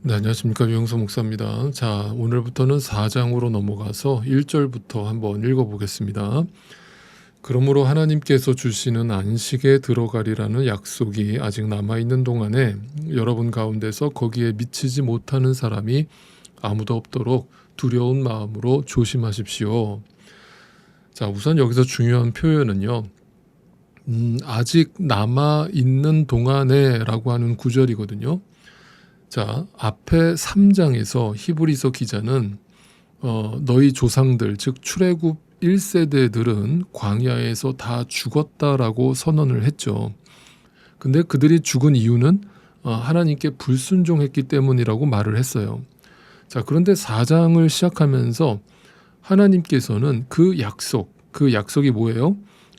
네, 안녕하십니까. 유영서 목사입니다. 자, 오늘부터는 4장으로 넘어가서 1절부터 한번 읽어보겠습니다. 그러므로 하나님께서 주시는 안식에 들어가리라는 약속이 아직 남아있는 동안에 여러분 가운데서 거기에 미치지 못하는 사람이 아무도 없도록 두려운 마음으로 조심하십시오. 자, 우선 여기서 중요한 표현은요. 아직 남아있는 동안에 라고 하는 구절이거든요. 자, 앞에 3장에서 히브리서 기자는 너희 조상들, 즉 출애굽 1세대들은 광야에서 다 죽었다라고 선언을 했죠. 근데 그들이 죽은 이유는 하나님께 불순종했기 때문이라고 말을 했어요. 자, 그런데 4장을 시작하면서 하나님께서는 그 약속이 뭐예요?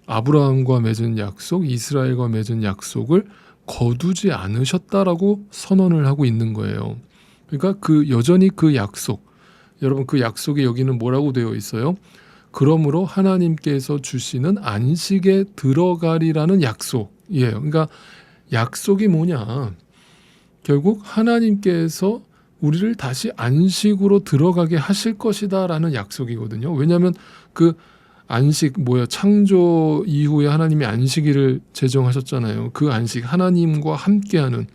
아브라함과 맺은 약속, 이스라엘과 맺은 약속을 거두지 않으셨다라고 선언을 하고 있는 거예요. 그러니까 여전히 그 약속, 여러분 그 약속에 여기는 뭐라고 되어 있어요? 그러므로 하나님께서 주시는 안식에 들어가리라는 약속이에요. 그러니까 약속이 뭐냐? 결국 하나님께서 우리를 다시 안식으로 들어가게 하실 것이다라는 약속이거든요. 왜냐하면 그 안식 창조 이후에 하나님이 안식일을 제정하셨잖아요. 그 안식, 하나님과 함께하는,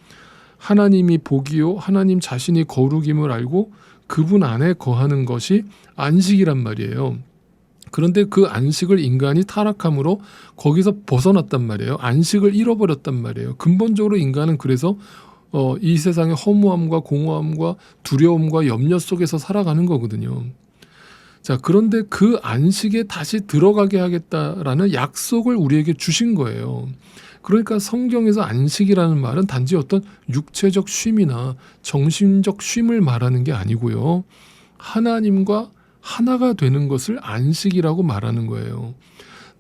하나님이 복이요 하나님 자신이 거룩임을 알고 그분 안에 거하는 것이 안식이란 말이에요. 그런데 그 안식을 인간이 타락함으로 거기서 벗어났단 말이에요. 안식을 잃어버렸단 말이에요. 근본적으로 인간은 그래서 이 세상의 허무함과 공허함과 두려움과 염려 속에서 살아가는 거거든요. 자, 그런데 그 안식에 다시 들어가게 하겠다라는 약속을 우리에게 주신 거예요. 그러니까 성경에서 안식이라는 말은 단지 어떤 육체적 쉼이나 정신적 쉼을 말하는 게 아니고요. 하나님과 하나가 되는 것을 안식이라고 말하는 거예요.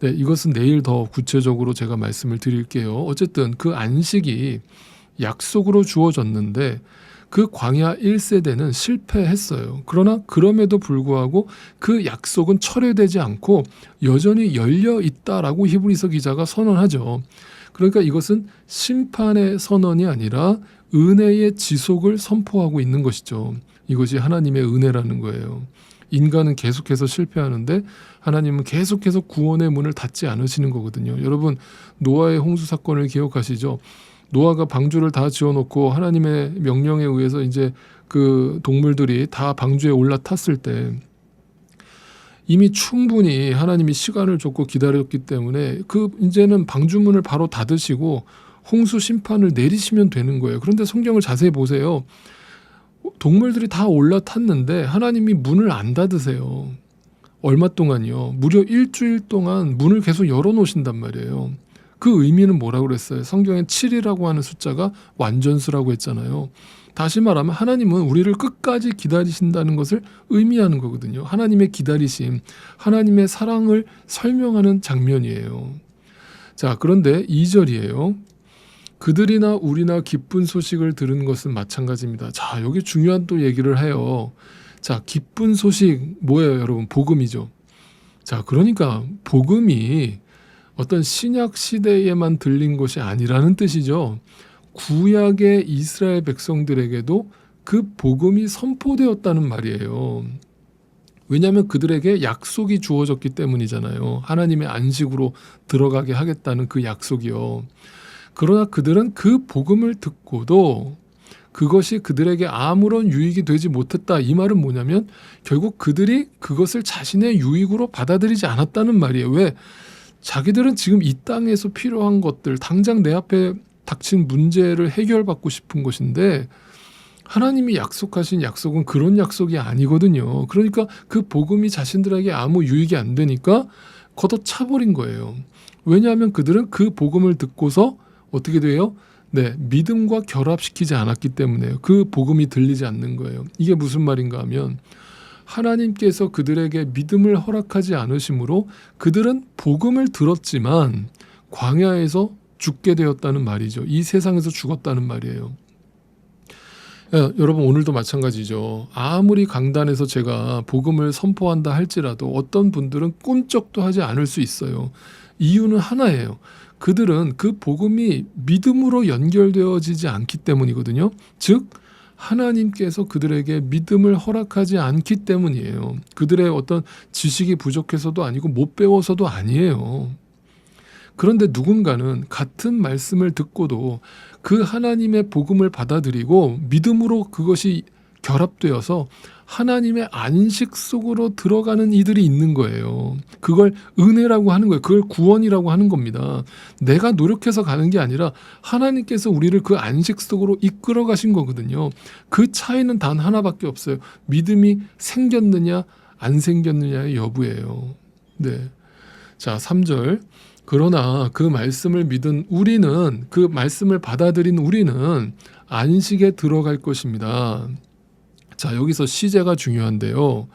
네, 이것은 내일 더 구체적으로 제가 말씀을 드릴게요. 어쨌든 그 안식이 약속으로 주어졌는데 그 광야 1세대는 실패했어요. 그러나 그럼에도 불구하고 그 약속은 철회되지 않고 여전히 열려 있다라고 히브리서 기자가 선언하죠. 그러니까 이것은 심판의 선언이 아니라 은혜의 지속을 선포하고 있는 것이죠. 이것이 하나님의 은혜라는 거예요. 인간은 계속해서 실패하는데 하나님은 계속해서 구원의 문을 닫지 않으시는 거거든요. 여러분, 노아의 홍수 사건을 기억하시죠? 노아가 방주를 다 지어놓고 하나님의 명령에 의해서 이제 그 동물들이 다 방주에 올라탔을 때 이미 충분히 하나님이 시간을 줬고 기다렸기 때문에 이제는 방주문을 바로 닫으시고 홍수 심판을 내리시면 되는 거예요. 그런데 성경을 자세히 보세요. 동물들이 다 올라탔는데 하나님이 문을 안 닫으세요. 얼마 동안이요? 무려 일주일 동안 문을 계속 열어놓으신단 말이에요. 그 의미는 뭐라고 그랬어요? 성경엔 7이라고 하는 숫자가 완전수라고 했잖아요. 다시 말하면 하나님은 우리를 끝까지 기다리신다는 것을 의미하는 거거든요. 하나님의 기다리심, 하나님의 사랑을 설명하는 장면이에요. 자, 그런데 2절이에요. 그들이나 우리나 기쁜 소식을 들은 것은 마찬가지입니다. 자, 여기 중요한 또 얘기를 해요. 자, 기쁜 소식 뭐예요, 여러분? 복음이죠. 자, 그러니까 복음이 어떤 신약 시대에만 들린 것이 아니라는 뜻이죠. 구약의 이스라엘 백성들에게도 그 복음이 선포되었다는 말이에요. 왜냐하면 그들에게 약속이 주어졌기 때문이잖아요. 하나님의 안식으로 들어가게 하겠다는 그 약속이요. 그러나 그들은 그 복음을 듣고도 그것이 그들에게 아무런 유익이 되지 못했다. 이 말은 뭐냐면 결국 그들이 그것을 자신의 유익으로 받아들이지 않았다는 말이에요. 왜? 자기들은 지금 이 땅에서 필요한 것들, 당장 내 앞에 닥친 문제를 해결받고 싶은 것인데 하나님이 약속하신 약속은 그런 약속이 아니거든요. 그러니까 그 복음이 자신들에게 아무 유익이 안 되니까 걷어차버린 거예요. 왜냐하면 그들은 그 복음을 듣고서 어떻게 돼요? 네, 믿음과 결합시키지 않았기 때문에요. 그 복음이 들리지 않는 거예요. 이게 무슨 말인가 하면 하나님께서 그들에게 믿음을 허락하지 않으심으로 그들은 복음을 들었지만 광야에서 죽게 되었다는 말이죠. 이 세상에서 죽었다는 말이에요. 여러분, 오늘도 마찬가지죠. 아무리 강단에서 제가 복음을 선포한다 할지라도 어떤 분들은 꿈쩍도 하지 않을 수 있어요. 이유는 하나예요. 그들은 그 복음이 믿음으로 연결되어지지 않기 때문이거든요. 즉 하나님께서 그들에게 믿음을 허락하지 않기 때문이에요. 그들의 어떤 지식이 부족해서도 아니고 못 배워서도 아니에요. 그런데 누군가는 같은 말씀을 듣고도 그 하나님의 복음을 받아들이고 믿음으로 그것이 결합되어서 하나님의 안식 속으로 들어가는 이들이 있는 거예요. 그걸 은혜라고 하는 거예요. 그걸 구원이라고 하는 겁니다. 내가 노력해서 가는 게 아니라 하나님께서 우리를 그 안식 속으로 이끌어 가신 거거든요. 그 차이는 단 하나밖에 없어요. 믿음이 생겼느냐 안 생겼느냐의 여부예요. 네. 자, 3절. 그러나 그 말씀을 믿은 우리는, 그 말씀을 받아들인 우리는 안식에 들어갈 것입니다. 자, 여기서 시제가 중요한데요.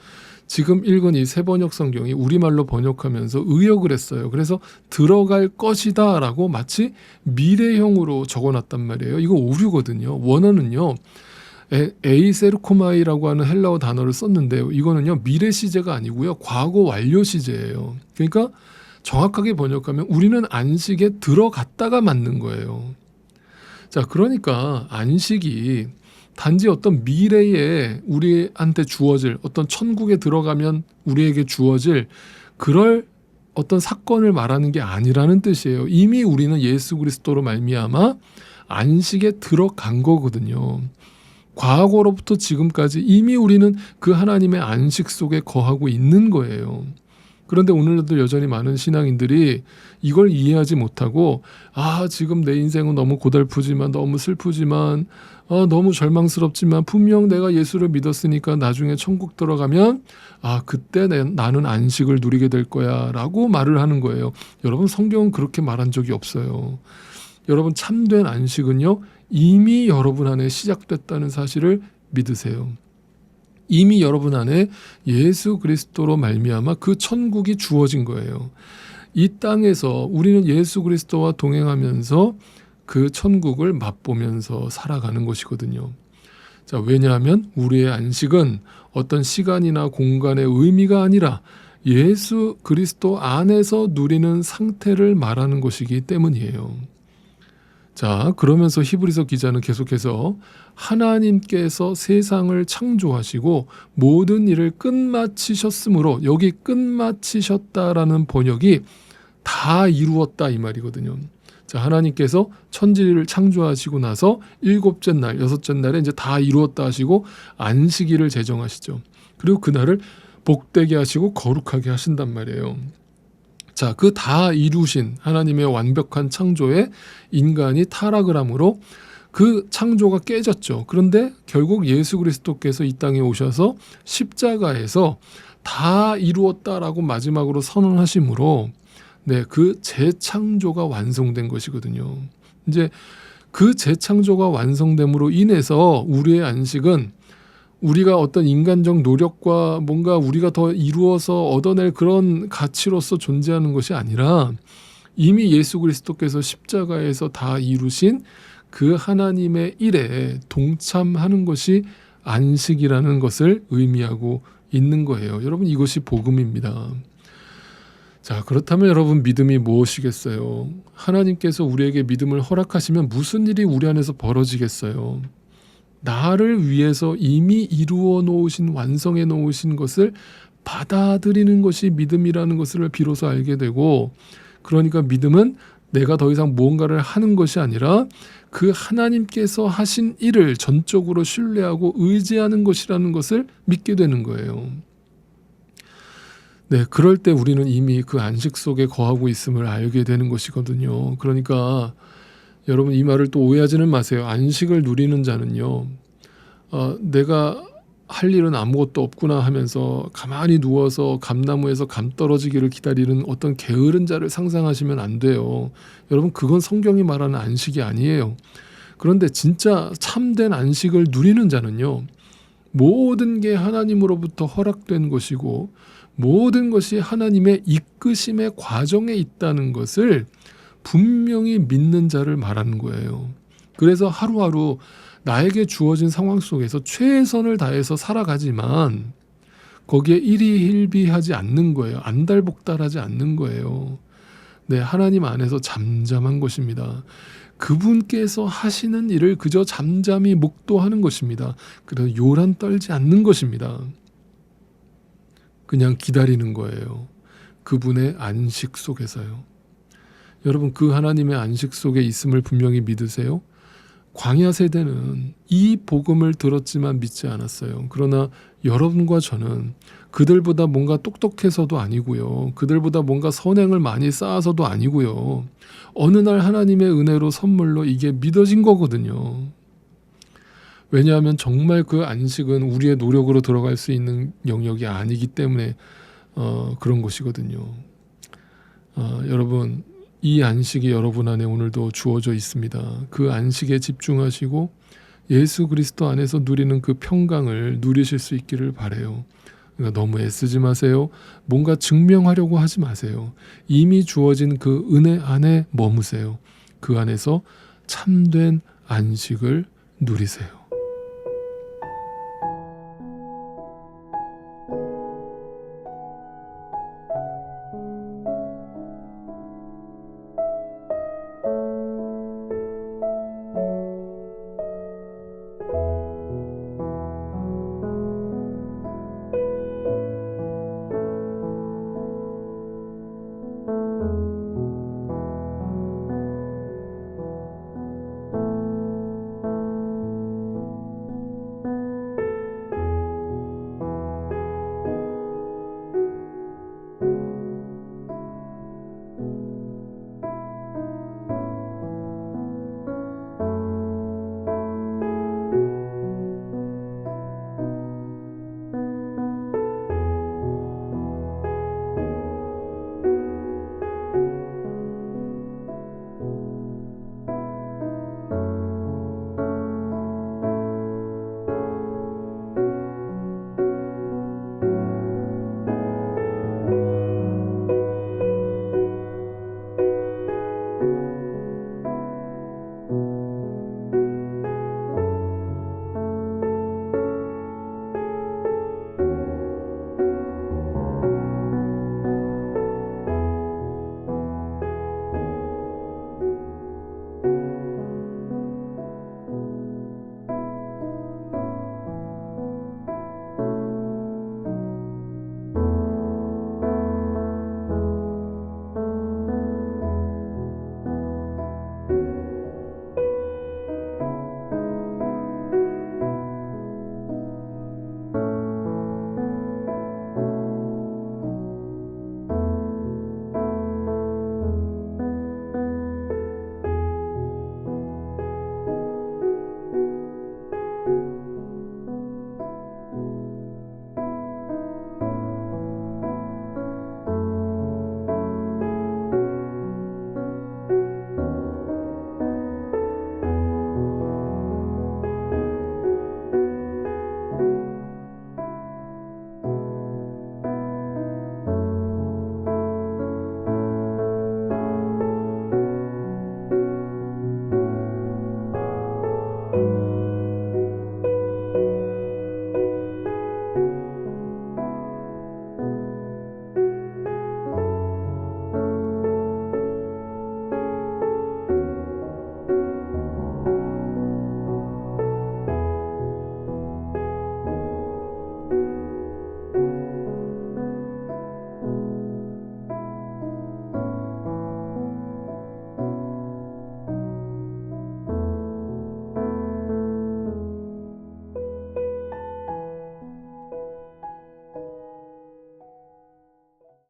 지금 읽은 이 세번역 성경이 우리말로 번역하면서 의역을 했어요. 그래서 들어갈 것이다 라고 마치 미래형으로 적어놨단 말이에요. 이거 오류거든요. 원어는요, 에이세르코마이라고 하는 헬라어 단어를 썼는데요. 이거는요, 미래 시제가 아니고요, 과거 완료 시제예요. 그러니까 정확하게 번역하면 우리는 안식에 들어갔다가 맞는 거예요. 자, 그러니까 안식이 단지 어떤 미래에 우리한테 주어질, 어떤 천국에 들어가면 우리에게 주어질 그럴 어떤 사건을 말하는 게 아니라는 뜻이에요. 이미 우리는 예수 그리스도로 말미암아 안식에 들어간 거거든요. 과거로부터 지금까지 이미 우리는 그 하나님의 안식 속에 거하고 있는 거예요. 그런데 오늘도 여전히 많은 신앙인들이 이걸 이해하지 못하고, 지금 내 인생은 너무 고달프지만, 너무 슬프지만, 너무 절망스럽지만 분명 내가 예수를 믿었으니까 나중에 천국 들어가면 그때 나는 안식을 누리게 될 거야 라고 말을 하는 거예요. 여러분, 성경은 그렇게 말한 적이 없어요. 여러분, 참된 안식은요, 이미 여러분 안에 시작됐다는 사실을 믿으세요. 이미 여러분 안에 예수 그리스도로 말미암아 그 천국이 주어진 거예요. 이 땅에서 우리는 예수 그리스도와 동행하면서 그 천국을 맛보면서 살아가는 것이거든요. 자, 왜냐하면 우리의 안식은 어떤 시간이나 공간의 의미가 아니라 예수 그리스도 안에서 누리는 상태를 말하는 것이기 때문이에요. 자, 그러면서 히브리서 기자는 계속해서 하나님께서 세상을 창조하시고 모든 일을 끝마치셨으므로, 여기 끝마치셨다라는 번역이 다 이루었다 이 말이거든요. 자, 하나님께서 천지를 창조하시고 나서 일곱째 날, 여섯째 날에 이제 다 이루었다 하시고 안식일을 제정하시죠. 그리고 그날을 복되게 하시고 거룩하게 하신단 말이에요. 자, 그 다 이루신 하나님의 완벽한 창조에 인간이 타락을 함으로 그 창조가 깨졌죠. 그런데 결국 예수 그리스도께서 이 땅에 오셔서 십자가에서 다 이루었다라고 마지막으로 선언하심으로 그 재창조가 완성된 것이거든요. 이제 그 재창조가 완성됨으로 인해서 우리의 안식은 우리가 어떤 인간적 노력과 뭔가 우리가 더 이루어서 얻어낼 그런 가치로서 존재하는 것이 아니라 이미 예수 그리스도께서 십자가에서 다 이루신 그 하나님의 일에 동참하는 것이 안식이라는 것을 의미하고 있는 거예요. 여러분, 이것이 복음입니다. 자, 그렇다면 여러분, 믿음이 무엇이겠어요? 하나님께서 우리에게 믿음을 허락하시면 무슨 일이 우리 안에서 벌어지겠어요? 나를 위해서 이미 이루어 놓으신, 완성해 놓으신 것을 받아들이는 것이 믿음이라는 것을 비로소 알게 되고, 그러니까 믿음은 내가 더 이상 무언가를 하는 것이 아니라 그 하나님께서 하신 일을 전적으로 신뢰하고 의지하는 것이라는 것을 믿게 되는 거예요. 네, 그럴 때 우리는 이미 그 안식 속에 거하고 있음을 알게 되는 것이거든요. 그러니까 여러분, 이 말을 또 오해하지는 마세요. 안식을 누리는 자는요, 내가 할 일은 아무것도 없구나 하면서 가만히 누워서 감나무에서 감 떨어지기를 기다리는 어떤 게으른 자를 상상하시면 안 돼요. 여러분, 그건 성경이 말하는 안식이 아니에요. 그런데 진짜 참된 안식을 누리는 자는요, 모든 게 하나님으로부터 허락된 것이고 모든 것이 하나님의 이끄심의 과정에 있다는 것을 분명히 믿는 자를 말하는 거예요. 그래서 하루하루 나에게 주어진 상황 속에서 최선을 다해서 살아가지만 거기에 일희일비하지 않는 거예요. 안달복달하지 않는 거예요. 네, 하나님 안에서 잠잠한 것입니다. 그분께서 하시는 일을 그저 잠잠히 묵도하는 것입니다. 그래서 요란 떨지 않는 것입니다. 그냥 기다리는 거예요. 그분의 안식 속에서요. 여러분, 그 하나님의 안식 속에 있음을 분명히 믿으세요? 광야 세대는 이 복음을 들었지만 믿지 않았어요. 그러나 여러분과 저는 그들보다 뭔가 똑똑해서도 아니고요. 그들보다 뭔가 선행을 많이 쌓아서도 아니고요. 어느 날 하나님의 은혜로 선물로 이게 믿어진 거거든요. 왜냐하면 정말 그 안식은 우리의 노력으로 들어갈 수 있는 영역이 아니기 때문에 그런 것이거든요. 여러분, 이 안식이 여러분 안에 오늘도 주어져 있습니다. 그 안식에 집중하시고 예수 그리스도 안에서 누리는 그 평강을 누리실 수 있기를 바라요. 그러니까 너무 애쓰지 마세요. 뭔가 증명하려고 하지 마세요. 이미 주어진 그 은혜 안에 머무세요. 그 안에서 참된 안식을 누리세요.